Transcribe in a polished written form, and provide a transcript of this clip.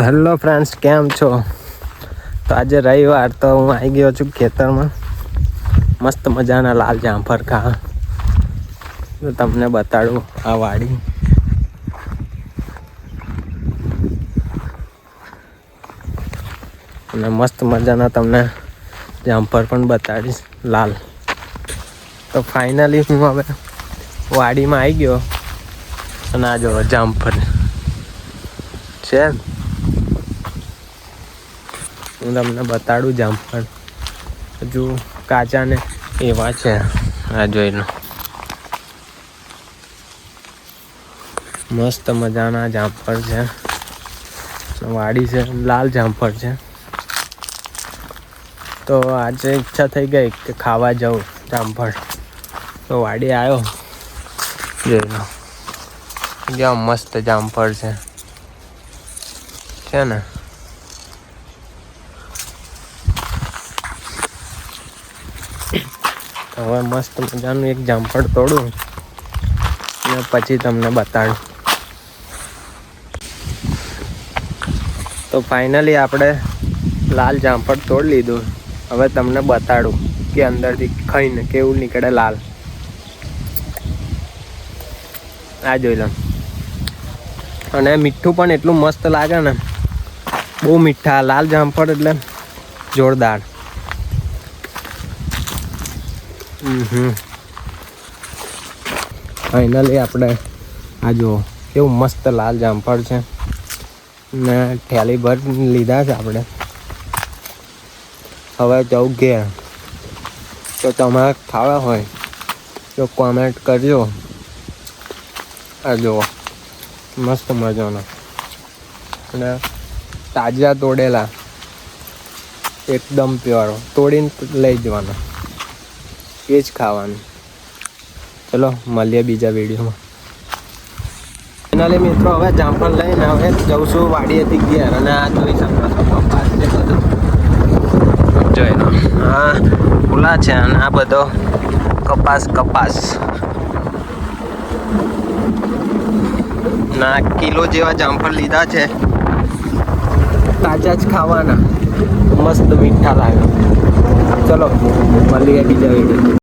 Hello friends, કેમ છો? તો આજે રવિવાર તો હું આવી ગયો છું ખેતરમાં. મસ્ત મજાના લાલ જામફળ ખાવા. તો તમને બતાડું આ વાડી. અને મસ્ત મજાના તમને જામફળ પણ બતાડીશ લાલ. તો ફાઇનલી હું હવે વાડીમાં આવી ગયો અને આ જો જામફળ છે. હું તમને બતાડું જામફળ હજુ કાચા ને એવા છે. આ જોઈ લો, મસ્ત મજાના જામફળ છે. વાડી છે, લાલ જામફળ છે. તો આજે ઈચ્છા થઈ ગઈ કે ખાવા જાઉં જામફળ. તો વાડી આવ્યો, જોઈ લો કેવા મસ્ત જામફળ છે ને. હવે મસ્ત મજાનું એક જામફળ તોડું અને પછી તમને બતાડું. તો ફાઇનલી આપણે લાલ જામફળ તોડી લીધું. હવે તમને બતાડું કે અંદરથી ખાઈને કેવું નીકળે લાલ. આ જોઈ લો. અને મીઠું પણ એટલું મસ્ત લાગે ને, બહુ મીઠા લાલ જામફળ એટલે જોરદાર. ફાઇનલી આપણે આ જુઓ કેવું મસ્ત લાલ જામફળ છે ને થેલી ભર લીધા છે આપણે. હવે જવું ઘેર. તો તમારે ખાવા હોય તો કોમેન્ટ કરજો. આ જુઓ મસ્ત મજાનો અને તાજા તોડેલા, એકદમ પ્યોર. તોડીને લઈ જવાનો, એ જ ખાવાનું. ચલો મળીએ બીજા વિડીયોમાં. ફાઇનલી મિત્રો હવે જામફળ લઈને હવે જઉં છું વાડીએથી ઘેર. અને આ જોઈ શકો છો કપાસ છે બધું, જોઈ લો. હા ફૂલા છે અને આ બધો કપાસ ના કિલો જેવા જામફળ લીધા છે. તાજા જ ખાવાના, મસ્ત મીઠા લાગે. ચલો મળીએ બીજા વિડીયો.